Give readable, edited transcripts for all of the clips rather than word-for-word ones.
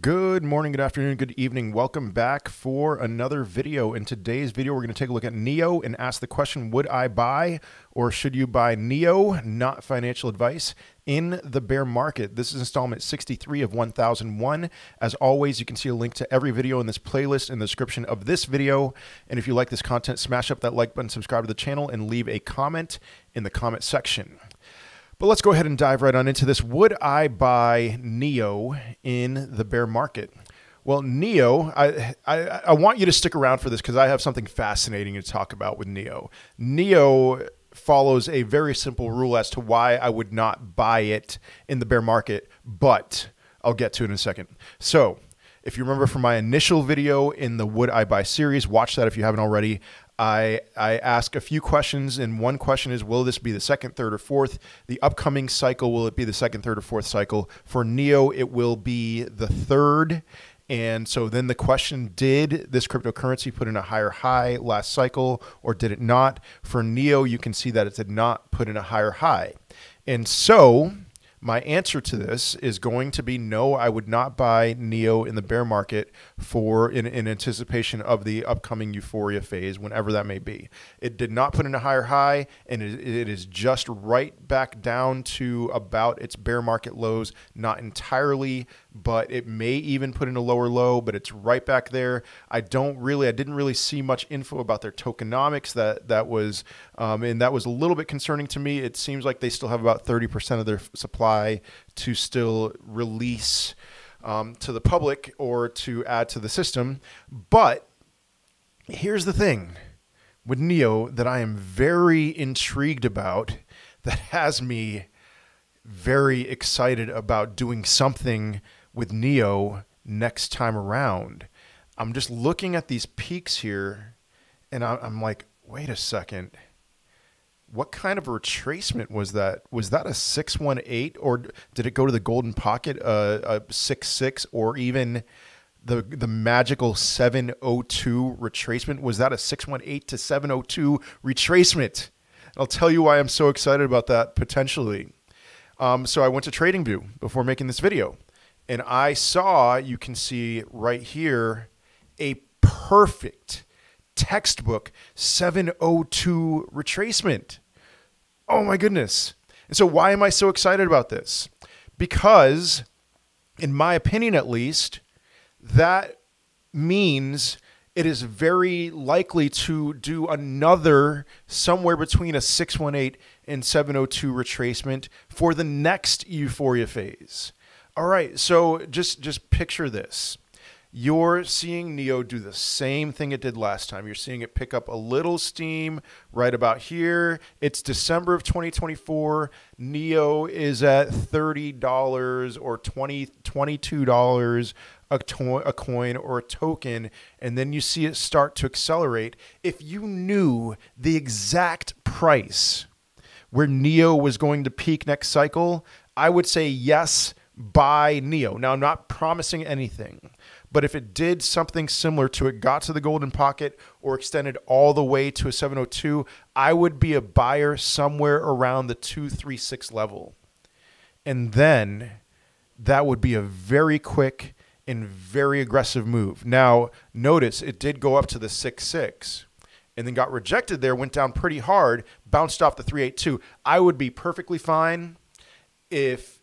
Good morning, good afternoon, good evening. Welcome back for another video. In today's video, we're going to take a look at NEO and ask the question, would I buy or should you buy NEO, not financial advice, in the bear market? This is installment 63 of 1001. As always, you can see a link to every video in this playlist in the description of this video. And if you like this content, smash up that like button, subscribe to the channel, and leave a comment in the comment section. But let's go ahead and dive right on into this. Would I buy NEO in the bear market? Well, NEO, I want you to stick around for this because I have something fascinating to talk about with NEO. NEO follows a very simple rule as to why I would not buy it in the bear market, but I'll get to it in a second. So if you remember from my initial video in the Would I Buy series, watch that if you haven't already. I ask a few questions, and one question is, will this be the second, third, or fourth? The upcoming cycle, will it be the second, third, or fourth cycle? For NEO, it will be the third. And so then the question, did this cryptocurrency put in a higher high last cycle, or did it not? For NEO, you can see that it did not put in a higher high. And so my answer to this is going to be no, I would not buy NEO in the bear market in anticipation of the upcoming euphoria phase, whenever that may be. It did not put in a higher high, and it is just right back down to about its bear market lows, not entirely, but it may even put in a lower low, but it's right back there. I didn't really see much info about their tokenomics and that was a little bit concerning to me. It seems like they still have about 30% of their supply to still release to the public or to add to the system. But here's the thing with NEO that I am very intrigued about, that has me very excited about doing something with NEO next time around. I'm just looking at these peaks here, and I'm like, wait a second. What kind of a retracement was that? Was that a 618, or did it go to the golden pocket, a 66, or even the magical 702 retracement? Was that a 618 to 702 retracement? I'll tell you why I'm so excited about that potentially. So I went to TradingView before making this video, and I saw, you can see right here, a perfect textbook 702 retracement. Oh my goodness. And so why am I so excited about this? Because, in my opinion at least, that means it is very likely to do another somewhere between a 618 and 702 retracement for the next euphoria phase. All right, so just picture this. You're seeing NEO do the same thing it did last time. You're seeing it pick up a little steam right about here. It's December of 2024. NEO is at $30 or $22 a coin or a token, and then you see it start to accelerate. If you knew the exact price where NEO was going to peak next cycle, I would say yes, buy NEO. Now, I'm not promising anything, but if it did something similar to it, got to the golden pocket or extended all the way to a 702, I would be a buyer somewhere around the 236 level. And then that would be a very quick and very aggressive move. Now, notice it did go up to the 66 and then got rejected there, went down pretty hard, bounced off the 382. I would be perfectly fine if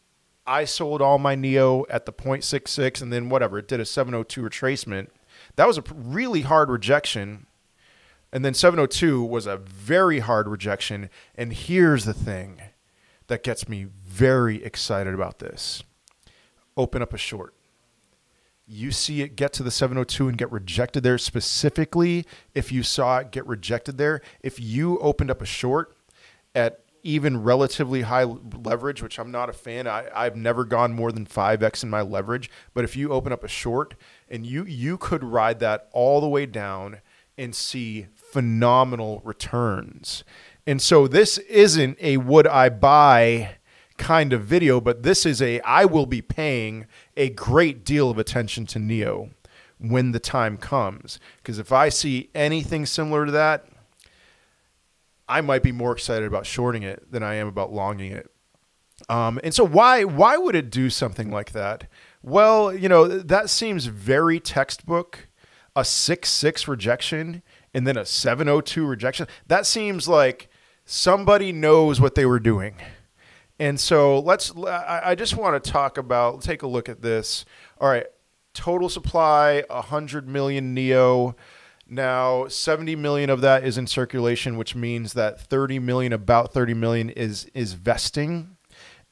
I sold all my NEO at the 0.66 and then whatever, it did a 702 retracement. That was a really hard rejection. And then 702 was a very hard rejection. And here's the thing that gets me very excited about this. Open up a short. You see it get to the 702 and get rejected there. Specifically, if you saw it get rejected there, if you opened up a short at even relatively high leverage, which I'm not a fan. I've never gone more than 5x in my leverage. But if you open up a short, and you could ride that all the way down and see phenomenal returns. And so this isn't a would I buy kind of video, but this is I will be paying a great deal of attention to NEO when the time comes. Because if I see anything similar to that, I might be more excited about shorting it than I am about longing it. And so why would it do something like that? Well, you know, that seems very textbook. A 6.6 rejection and then a 7.02 rejection. That seems like somebody knows what they were doing. And so I just want to take a look at this. All right. Total supply, 100 million NEO. Now, 70 million of that is in circulation, which means that about 30 million is vesting.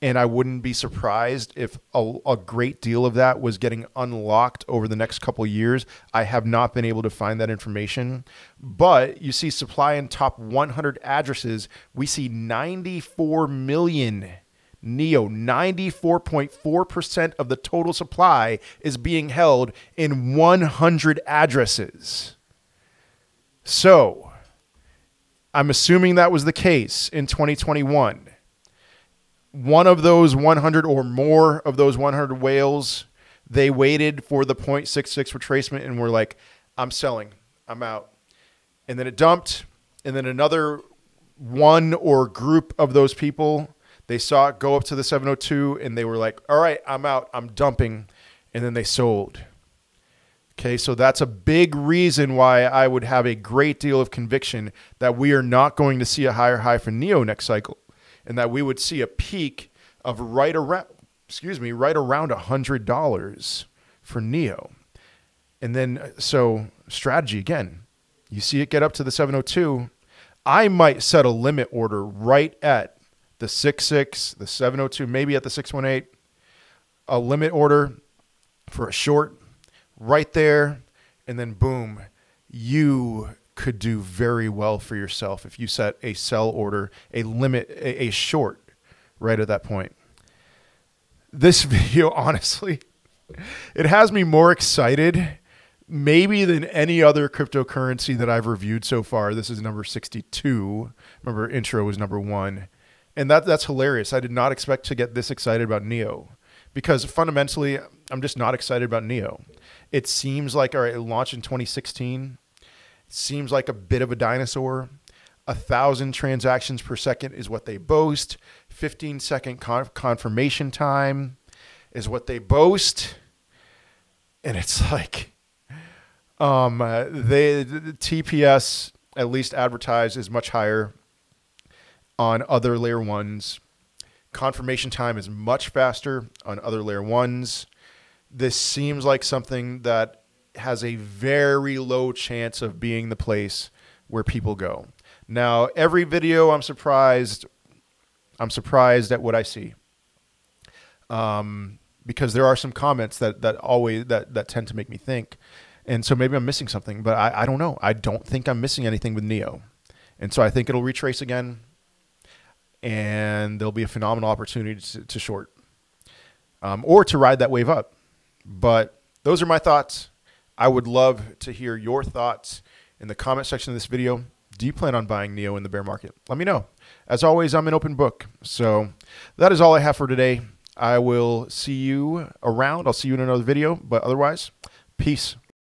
And I wouldn't be surprised if a great deal of that was getting unlocked over the next couple of years. I have not been able to find that information. But you see supply in top 100 addresses. We see 94 million NEO. 94.4% of the total supply is being held in 100 addresses. So I'm assuming that was the case in 2021. One of those 100 or more of those 100 whales, they waited for the 0.66 retracement and were like, I'm selling, I'm out. And then it dumped. And then another one or group of those people, they saw it go up to the 702 and they were like, all right, I'm out, I'm dumping. And then they sold. Okay, so that's a big reason why I would have a great deal of conviction that we are not going to see a higher high for NEO next cycle. And that we would see a peak of right around $100 for NEO. And then, so strategy again, you see it get up to the 702. I might set a limit order right at the 6.6, the 702, maybe at the 6.18, a limit order for a short right there. And then boom, you could do very well for yourself if you set a sell order, a limit, a short right at that point. This video, honestly, it has me more excited maybe than any other cryptocurrency that I've reviewed so far. This is number 62. Remember, intro was number 1. And that's hilarious. I did not expect to get this excited about NEO because fundamentally, I'm just not excited about NEO. It seems like, all right, it launched in 2016. Seems like a bit of a dinosaur. 1,000 transactions per second is what they boast. 15-second confirmation time is what they boast. And it's like, the TPS, at least advertised, is much higher on other layer 1s. Confirmation time is much faster on other layer 1s. This seems like something that has a very low chance of being the place where people go. Now, every video I'm surprised at what I see. Because there are some comments that tend to make me think. And so maybe I'm missing something, but I don't know. I don't think I'm missing anything with NEO. And so I think it'll retrace again and there'll be a phenomenal opportunity to short or to ride that wave up. But those are my thoughts. I would love to hear your thoughts in the comment section of this video. Do you plan on buying NEO in the bear market? Let me know. As always, I'm an open book. So that is all I have for today. I will see you around. I'll see you in another video. But otherwise, peace.